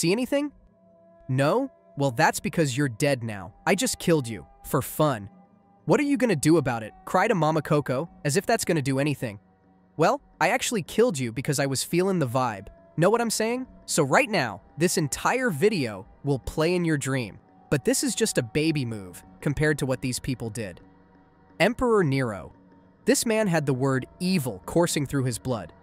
see anything? No? Well, that's because you're dead now. I just killed you. For fun. What are you gonna do about it? Cry to Mama Coco, as if that's gonna do anything. Well, I actually killed you because I was feeling the vibe. Know what I'm saying? So right now, this entire video will play in your dream. But this is just a baby move compared to what these people did. Emperor Nero. This man had the word evil coursing through his blood.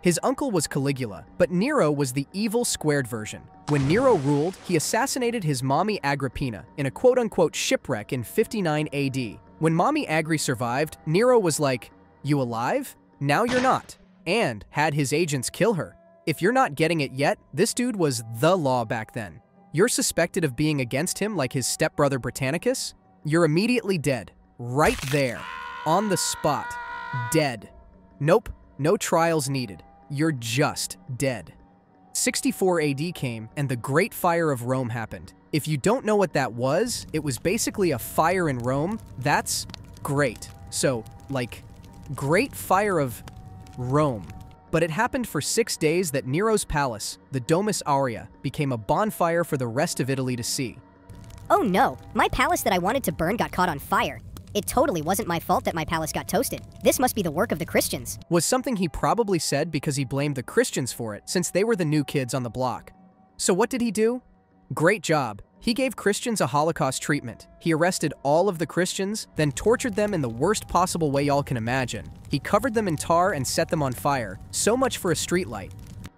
His uncle was Caligula, but Nero was the evil squared version. When Nero ruled, he assassinated his mommy Agrippina in a quote-unquote shipwreck in 59 AD. When mommy Agri survived, Nero was like, "You alive? Now you're not," and had his agents kill her. If you're not getting it yet, this dude was the law back then. You're suspected of being against him like his stepbrother Britannicus? You're immediately dead. Right there. On the spot. Dead. Nope, no trials needed. You're just dead. 64 AD came, and the Great Fire of Rome happened. If you don't know what that was, it was basically a fire in Rome. That's great. So, like, Great Fire of Rome. But it happened for 6 days that Nero's palace, the Domus Aurea, became a bonfire for the rest of Italy to see. Oh no, my palace that I wanted to burn got caught on fire. It totally wasn't my fault that my palace got toasted. This must be the work of the Christians. Was something he probably said because he blamed the Christians for it, since they were the new kids on the block. So what did he do? Great job. He gave Christians a Holocaust treatment. He arrested all of the Christians, then tortured them in the worst possible way y'all can imagine. He covered them in tar and set them on fire. So much for a streetlight.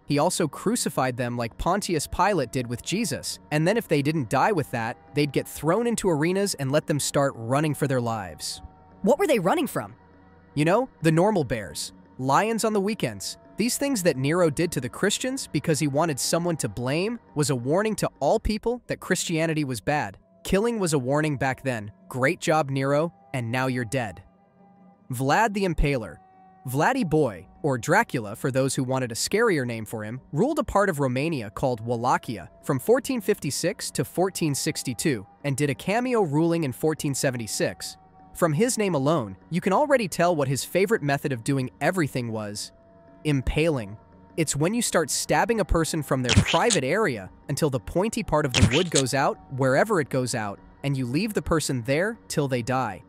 He also crucified them like Pontius Pilate did with Jesus, and then if they didn't die with that, they'd get thrown into arenas and let them start running for their lives. What were they running from? You know, the normal bears. Lions on the weekends. These things that Nero did to the Christians because he wanted someone to blame was a warning to all people that Christianity was bad. Killing was a warning back then. Great job, Nero, and now you're dead. Vlad the Impaler. Vladdy Boy, or Dracula for those who wanted a scarier name for him, ruled a part of Romania called Wallachia from 1456 to 1462 and did a cameo ruling in 1476. From his name alone, you can already tell what his favorite method of doing everything was. Impaling. It's when you start stabbing a person from their private area until the pointy part of the wood goes out, wherever it goes out, and you leave the person there till they die.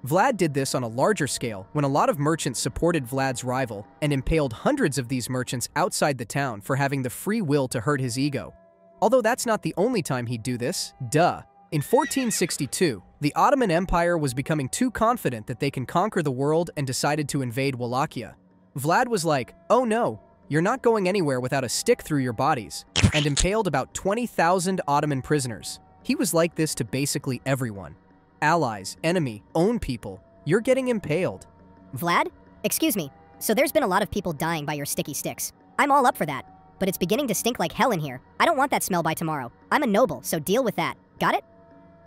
Vlad did this on a larger scale when a lot of merchants supported Vlad's rival and impaled hundreds of these merchants outside the town for having the free will to hurt his ego. Although that's not the only time he'd do this, duh. In 1462, the Ottoman Empire was becoming too confident that they can conquer the world and decided to invade Wallachia. Vlad was like, "Oh no, you're not going anywhere without a stick through your bodies," and impaled about 20,000 Ottoman prisoners. He was like this to basically everyone. Allies, enemy, own people, you're getting impaled. Vlad? Excuse me, so there's been a lot of people dying by your sticky sticks. I'm all up for that, but it's beginning to stink like hell in here. I don't want that smell by tomorrow. I'm a noble, so deal with that. Got it?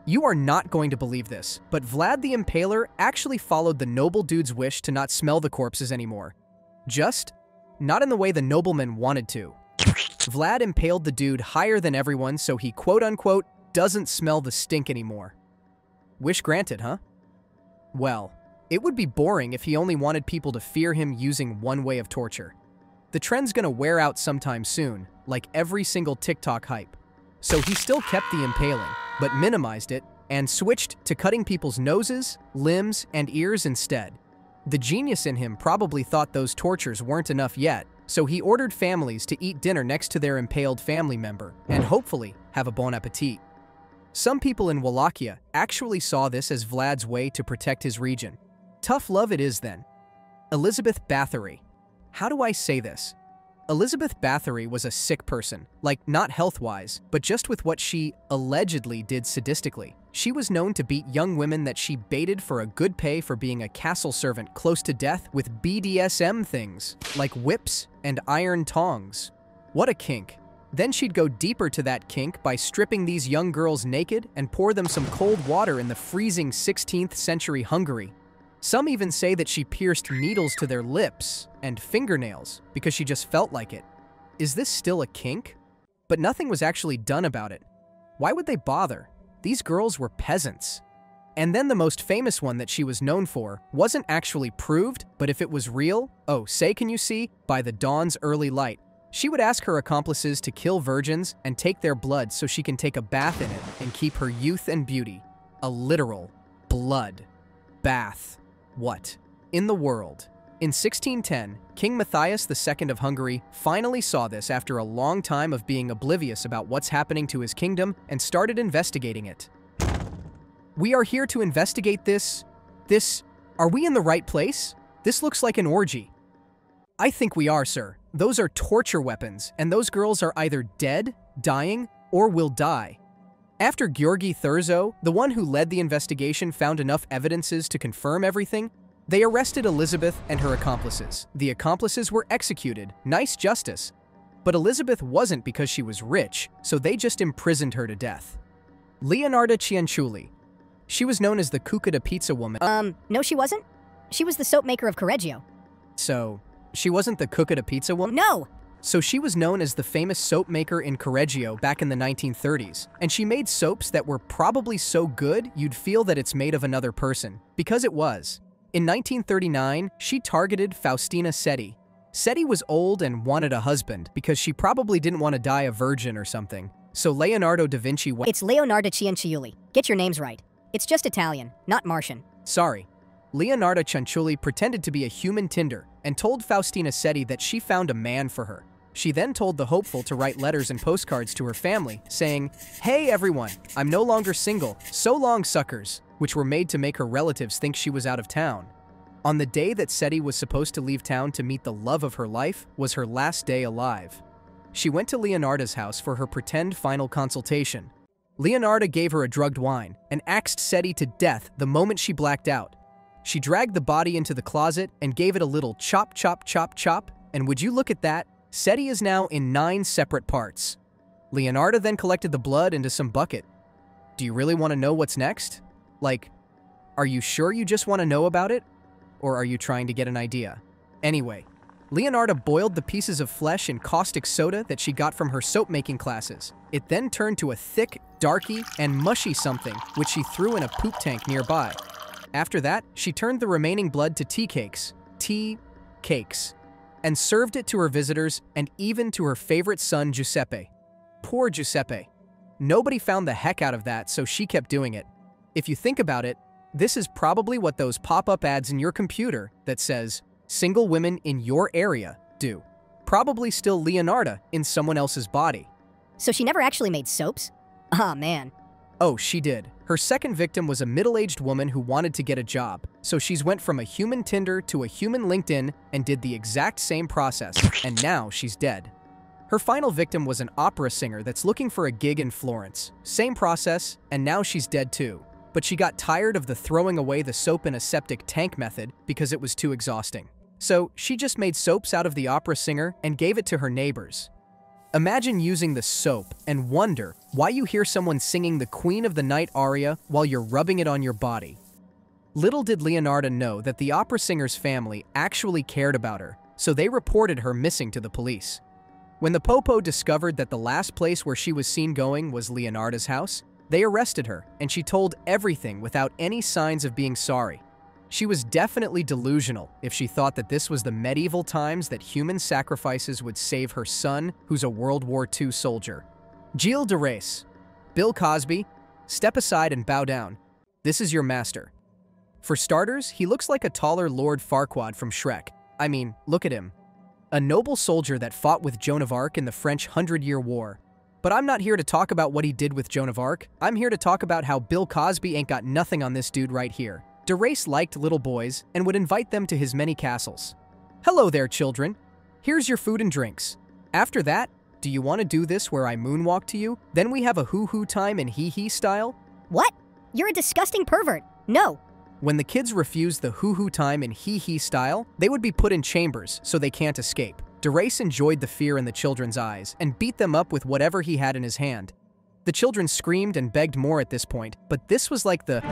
You are not going to believe this, but Vlad the Impaler actually followed the noble dude's wish to not smell the corpses anymore. Just not in the way the nobleman wanted to. Vlad impaled the dude higher than everyone so he quote-unquote doesn't smell the stink anymore. Wish granted, huh? Well, it would be boring if he only wanted people to fear him using one way of torture. The trend's gonna wear out sometime soon, like every single TikTok hype. So he still kept the impaling, but minimized it and switched to cutting people's noses, limbs, and ears instead. The genius in him probably thought those tortures weren't enough yet, so he ordered families to eat dinner next to their impaled family member and hopefully have a bon appetit. Some people in Wallachia actually saw this as Vlad's way to protect his region. Tough love it is then. Elizabeth Báthory. How do I say this? Elizabeth Báthory was a sick person, like not health-wise, but just with what she allegedly did sadistically. She was known to beat young women that she baited for a good pay for being a castle servant close to death with BDSM things, like whips and iron tongs. What a kink. Then she'd go deeper to that kink by stripping these young girls naked and pour them some cold water in the freezing 16th century Hungary. Some even say that she pierced needles to their lips and fingernails because she just felt like it. Is this still a kink? But nothing was actually done about it. Why would they bother? These girls were peasants. And then the most famous one that she was known for wasn't actually proved, but if it was real, oh, say can you see, by the dawn's early light. She would ask her accomplices to kill virgins and take their blood so she can take a bath in it and keep her youth and beauty. A literal blood bath. What in the world? In 1610, King Matthias II of Hungary finally saw this after a long time of being oblivious about what's happening to his kingdom and started investigating it. We are here to investigate this. Are we in the right place? This looks like an orgy. I think we are, sir. Those are torture weapons, and those girls are either dead, dying, or will die. After Georgi Thurzo, the one who led the investigation, found enough evidences to confirm everything, they arrested Elizabeth and her accomplices. The accomplices were executed. Nice justice. But Elizabeth wasn't because she was rich, so they just imprisoned her to death. Leonarda Cianciulli. She was known as the Cucca da Pizza woman. No she wasn't. She was the soap maker of Correggio. So, she wasn't the Cucca da Pizza woman? No! So she was known as the famous soap maker in Correggio back in the 1930s, and she made soaps that were probably so good you'd feel that it's made of another person, because it was. In 1939, she targeted Faustina Setti. Setti was old and wanted a husband because she probably didn't want to die a virgin or something. So Leonardo da Vinci went— It's Leonarda Cianciulli. Get your names right. It's just Italian, not Martian. Sorry. Leonarda Cianciulli pretended to be a human Tinder and told Faustina Setti that she found a man for her. She then told the hopeful to write letters and postcards to her family, saying, "Hey everyone, I'm no longer single, so long suckers," which were made to make her relatives think she was out of town. On the day that Setti was supposed to leave town to meet the love of her life was her last day alive. She went to Leonarda's house for her pretend final consultation. Leonarda gave her a drugged wine and axed Setti to death the moment she blacked out. She dragged the body into the closet and gave it a little chop, chop, chop, chop, and would you look at that, Setti is now in 9 separate parts. Leonarda then collected the blood into some bucket. Do you really want to know what's next? Like, are you sure you just want to know about it? Or are you trying to get an idea? Anyway, Leonarda boiled the pieces of flesh in caustic soda that she got from her soap-making classes. It then turned to a thick, darky, and mushy something, which she threw in a poop tank nearby. After that, she turned the remaining blood to tea cakes, and served it to her visitors and even to her favorite son, Giuseppe. Poor Giuseppe. Nobody found the heck out of that, so she kept doing it. If you think about it, this is probably what those pop-up ads in your computer that says, "Single women in your area" do. Probably still Leonarda in someone else's body. So she never actually made soaps? Ah, man. Oh, she did. Her second victim was a middle-aged woman who wanted to get a job, so she's went from a human Tinder to a human LinkedIn and did the exact same process, and now she's dead. Her final victim was an opera singer that's looking for a gig in Florence. Same process, and now she's dead too. But she got tired of the throwing away the soap in a septic tank method because it was too exhausting. So she just made soaps out of the opera singer and gave it to her neighbors. Imagine using the soap and wonder why you hear someone singing the Queen of the Night aria while you're rubbing it on your body. Little did Leonarda know that the opera singer's family actually cared about her, so they reported her missing to the police. When the Popo discovered that the last place where she was seen going was Leonarda's house, they arrested her, and she told everything without any signs of being sorry. She was definitely delusional if she thought that this was the medieval times that human sacrifices would save her son, who's a World War II soldier. Gilles de Rais. Bill Cosby, step aside and bow down. This is your master. For starters, he looks like a taller Lord Farquaad from Shrek. I mean, look at him. A noble soldier that fought with Joan of Arc in the French 100-Year War. But I'm not here to talk about what he did with Joan of Arc. I'm here to talk about how Bill Cosby ain't got nothing on this dude right here. De Rais liked little boys and would invite them to his many castles. Hello there, children. Here's your food and drinks. After that, do you want to do this where I moonwalk to you? Then we have a hoo-hoo time in hee-hee style? What? You're a disgusting pervert. No. When the kids refused the hoo-hoo time in hee-hee style, they would be put in chambers so they can't escape. De Rais enjoyed the fear in the children's eyes and beat them up with whatever he had in his hand. The children screamed and begged more at this point, but this was like the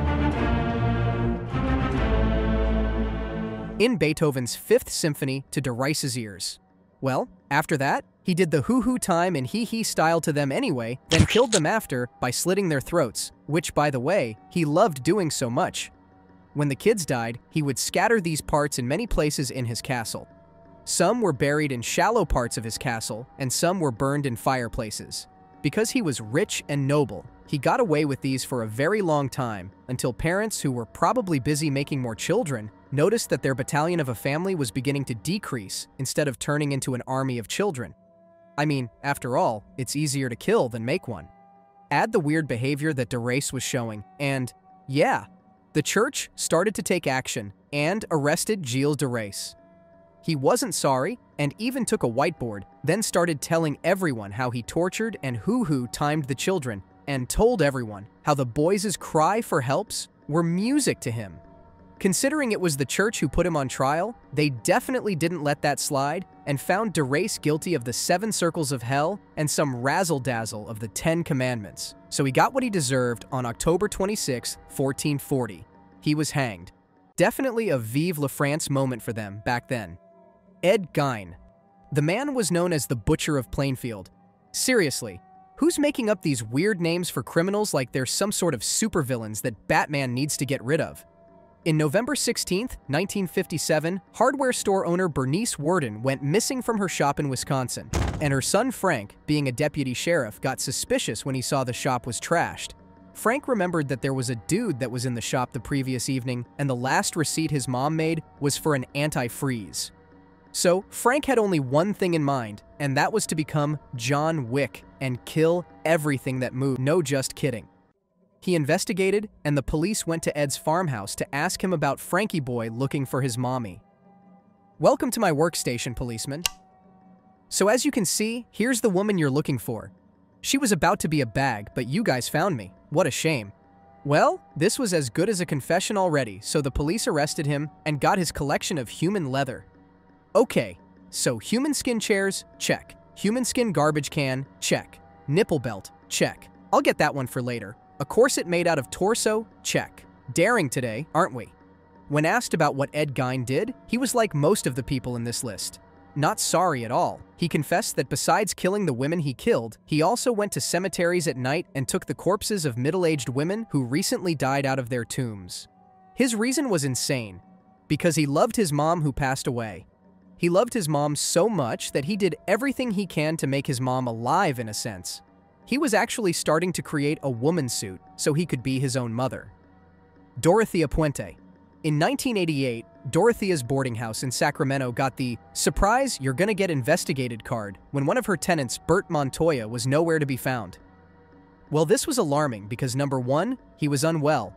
in Beethoven's Fifth Symphony to De Rais's ears. Well, after that, he did the hoo-hoo time in hee-hee style to them anyway, then killed them after by slitting their throats, which, by the way, he loved doing so much. When the kids died, he would scatter these parts in many places in his castle. Some were buried in shallow parts of his castle, and some were burned in fireplaces. Because he was rich and noble, he got away with these for a very long time, until parents who were probably busy making more children noticed that their battalion of a family was beginning to decrease instead of turning into an army of children. I mean, after all, it's easier to kill than make one. Add the weird behavior that de Race was showing, and yeah, the church started to take action and arrested Gilles de Race. He wasn't sorry and even took a whiteboard, then started telling everyone how he tortured and hoo-hoo timed the children, and told everyone how the boys' cry for helps were music to him. Considering it was the church who put him on trial, they definitely didn't let that slide and found de Race guilty of the 7 circles of hell and some razzle-dazzle of the 10 commandments. So he got what he deserved on October 26, 1440. He was hanged. Definitely a Vive la France moment for them back then. Ed Gein. The man was known as the Butcher of Plainfield. Seriously, who's making up these weird names for criminals like they're some sort of supervillains that Batman needs to get rid of? In November 16, 1957, hardware store owner Bernice Worden went missing from her shop in Wisconsin, and her son Frank, being a deputy sheriff, got suspicious when he saw the shop was trashed. Frank remembered that there was a dude that was in the shop the previous evening, and the last receipt his mom made was for an antifreeze. So Frank had only one thing in mind, and that was to become John Wick and kill everything that moved. No, just kidding. He investigated, and the police went to Ed's farmhouse to ask him about Frankie Boy looking for his mommy. Welcome to my workstation, policeman. So as you can see, here's the woman you're looking for. She was about to be a bag, but you guys found me. What a shame. Well, this was as good as a confession already, so the police arrested him and got his collection of human leather. Okay, so human skin chairs, check. Human skin garbage can, check. Nipple belt, check. I'll get that one for later. A corset made out of torso, check. Daring today, aren't we? When asked about what Ed Gein did, he was like most of the people in this list. Not sorry at all. He confessed that besides killing the women he killed, he also went to cemeteries at night and took the corpses of middle-aged women who recently died out of their tombs. His reason was insane, because he loved his mom who passed away. He loved his mom so much that he did everything he can to make his mom alive in a sense. He was actually starting to create a woman suit so he could be his own mother. Dorothea Puente. In 1988, Dorothea's boarding house in Sacramento got the "surprise, you're gonna get investigated" card when one of her tenants, Bert Montoya, was nowhere to be found. Well, this was alarming because number 1, he was unwell,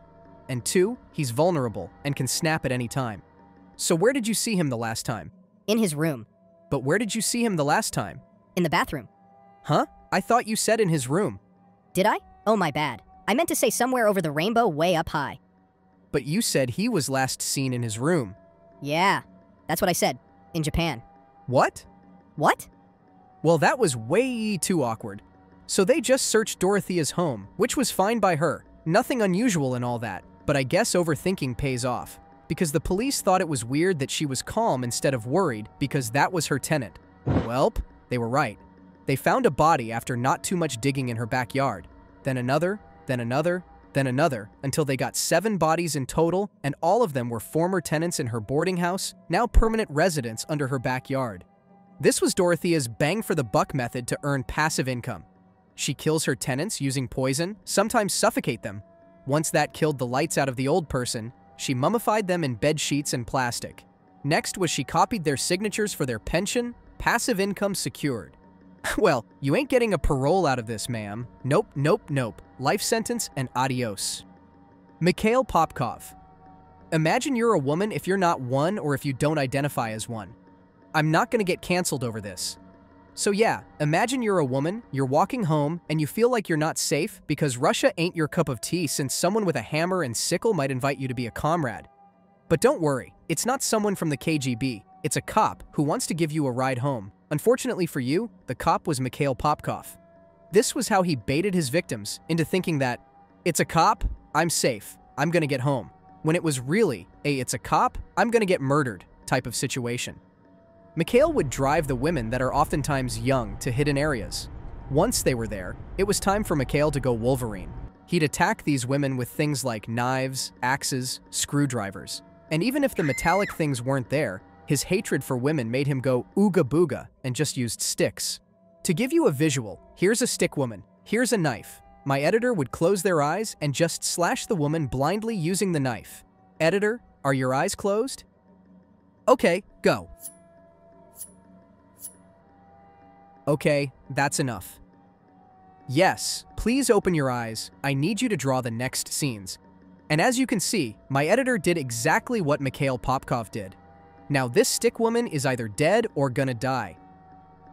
and 2, he's vulnerable and can snap at any time. So where did you see him the last time? In his room. But where did you see him the last time? In the bathroom. Huh? I thought you said in his room. Did I? Oh, my bad. I meant to say somewhere over the rainbow way up high. But you said he was last seen in his room. Yeah, that's what I said. In Japan. What? What? Well, that was way too awkward. So they just searched Dorothea's home, which was fine by her. Nothing unusual and all that. But I guess overthinking pays off. Because the police thought it was weird that she was calm instead of worried because that was her tenant. Welp, they were right. They found a body after not too much digging in her backyard. Then another, then another, then another, until they got 7 bodies in total, and all of them were former tenants in her boarding house, now permanent residents under her backyard. This was Dorothea's bang-for-the-buck method to earn passive income. She kills her tenants using poison, sometimes suffocate them. Once that killed the lights out of the old person, she mummified them in bed sheets and plastic. Next was she copied their signatures for their pension, passive income secured. Well, you ain't getting a parole out of this, ma'am. Nope, nope, nope. Life sentence and adios. Mikhail Popkov. Imagine you're a woman if you're not one or if you don't identify as one. I'm not gonna get canceled over this. So yeah, imagine you're a woman, you're walking home, and you feel like you're not safe because Russia ain't your cup of tea since someone with a hammer and sickle might invite you to be a comrade. But don't worry, it's not someone from the KGB, it's a cop who wants to give you a ride home. Unfortunately for you, the cop was Mikhail Popkov. This was how he baited his victims into thinking that, it's a cop, I'm safe, I'm gonna get home, when it was really a it's a cop, I'm gonna get murdered type of situation. Mikhail would drive the women that are oftentimes young to hidden areas. Once they were there, it was time for Mikhail to go Wolverine. He'd attack these women with things like knives, axes, screwdrivers. And even if the metallic things weren't there, His hatred for women made him go ooga booga and just used sticks. To give you a visual, here's a stick woman, here's a knife. My editor would close their eyes and just slash the woman blindly using the knife. Editor, are your eyes closed? Okay, go. Okay, that's enough. Yes, please open your eyes. I need you to draw the next scenes. And as you can see, my editor did exactly what Mikhail Popkov did. Now this stick woman is either dead or gonna die.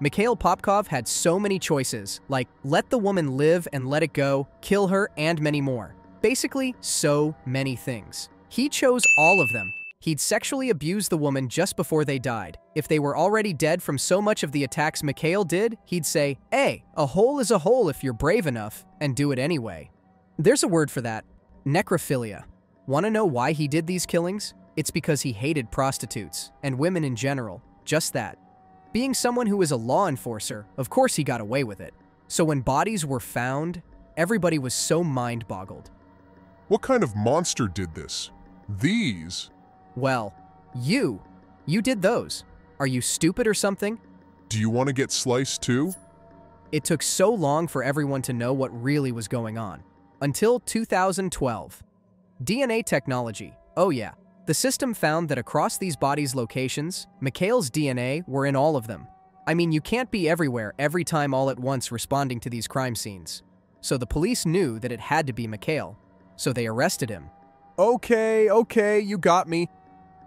Mikhail Popkov had so many choices, like let the woman live and let it go, kill her, and many more. Basically, so many things. He chose all of them. He'd sexually abuse the woman just before they died. If they were already dead from so much of the attacks Mikhail did, he'd say, hey, a hole is a hole if you're brave enough, and do it anyway. There's a word for that. Necrophilia. Want to know why he did these killings? It's because he hated prostitutes, and women in general. Just that. Being someone who is a law enforcer, of course he got away with it. So when bodies were found, everybody was so mind-boggled. What kind of monster did this? These? Well, you did those. Are you stupid or something? Do you want to get sliced too? It took so long for everyone to know what really was going on. Until 2012. DNA technology. Oh yeah. The system found that across these bodies' locations, Mikhail's DNA were in all of them. I mean, you can't be everywhere every time all at once responding to these crime scenes. So the police knew that it had to be Mikhail. So they arrested him. Okay, you got me.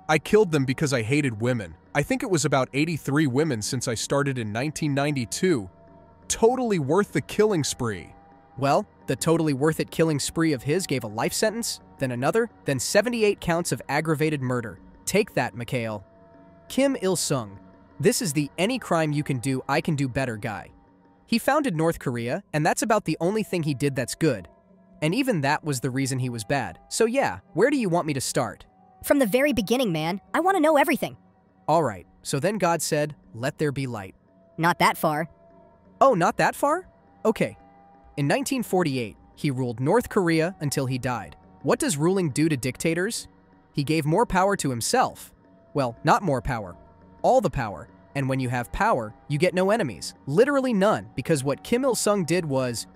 I killed them because I hated women. I think it was about 83 women since I started in 1992. Totally worth the killing spree. Well, the totally worth it killing spree of his gave a life sentence, then another, then 78 counts of aggravated murder. Take that, Mikhail. Kim Il-sung. This is the any crime you can do, I can do better guy. He founded North Korea, and that's about the only thing he did that's good. And even that was the reason he was bad. So yeah, where do you want me to start? From the very beginning, man. I want to know everything. All right, so then God said, let there be light. Not that far. Oh, not that far? Okay. In 1948, he ruled North Korea until he died. What does ruling do to dictators? He gave more power to himself. Well, not more power. All the power. And when you have power, you get no enemies. Literally none, because what Kim Il-sung did was,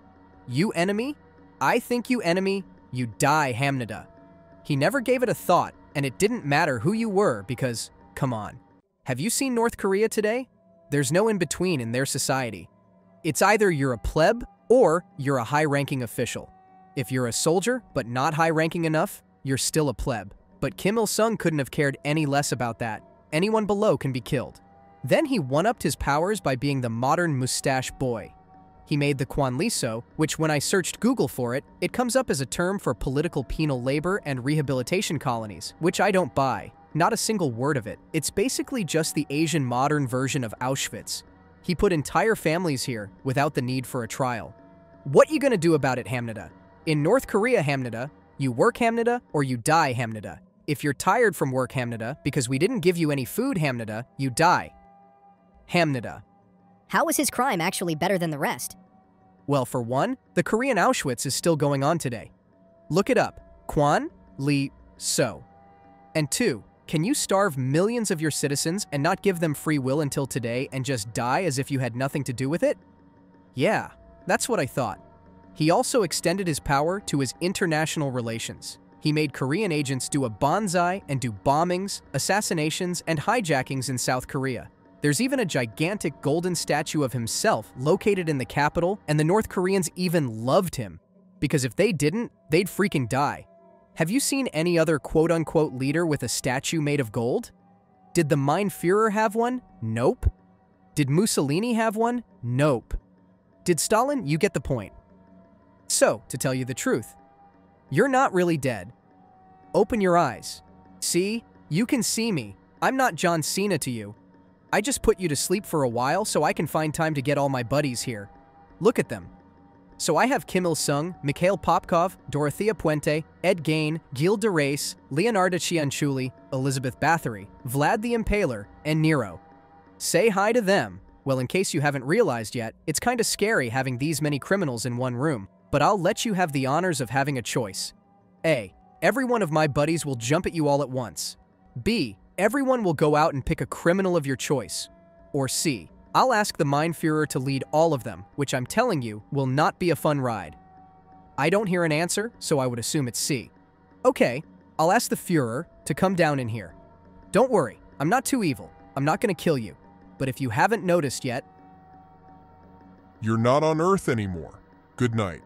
you enemy? I think you enemy, you die Hamnida. He never gave it a thought, and it didn't matter who you were because, come on. Have you seen North Korea today? There's no in-between in their society. It's either you're a pleb or you're a high-ranking official. If you're a soldier, but not high-ranking enough, you're still a pleb. But Kim Il-sung couldn't have cared any less about that. Anyone below can be killed. Then he one-upped his powers by being the modern mustache boy. He made the Kwanliso, which when I searched Google for it, it comes up as a term for political penal labor and rehabilitation colonies, which I don't buy. Not a single word of it. It's basically just the Asian modern version of Auschwitz. He put entire families here without the need for a trial. What you gonna do about it, Hamnida? In North Korea, Hamnida, you work Hamnida or you die Hamnida. If you're tired from work Hamnida because we didn't give you any food Hamnida, you die. Hamnida. How was his crime actually better than the rest? Well, for one, the Korean Auschwitz is still going on today. Look it up. Kwan-li-so. And two, can you starve millions of your citizens and not give them free will until today and just die as if you had nothing to do with it? Yeah, that's what I thought. He also extended his power to his international relations. He made Korean agents do a bonsai and do bombings, assassinations, and hijackings in South Korea. There's even a gigantic golden statue of himself located in the capital, and the North Koreans even loved him. Because if they didn't, they'd freaking die. Have you seen any other quote-unquote leader with a statue made of gold? Did the Mein Führer have one? Nope. Did Mussolini have one? Nope. Did Stalin? You get the point. So, to tell you the truth, you're not really dead. Open your eyes. See? You can see me. I'm not John Cena to you. I just put you to sleep for a while so I can find time to get all my buddies here. Look at them. So I have Kim Il-sung, Mikhail Popkov, Dorothea Puente, Ed Gein, Gilles de Rais, Leonardo Cianciulli, Elizabeth Báthory, Vlad the Impaler, and Nero. Say hi to them. Well, in case you haven't realized yet, it's kinda scary having these many criminals in one room, but I'll let you have the honors of having a choice. A. Every one of my buddies will jump at you all at once. B. Everyone will go out and pick a criminal of your choice. Or C. I'll ask the Mein Führer to lead all of them, which I'm telling you will not be a fun ride. I don't hear an answer, so I would assume it's C. Okay, I'll ask the Führer to come down in here. Don't worry, I'm not too evil. I'm not going to kill you. But if you haven't noticed yet, You're not on Earth anymore. Good night.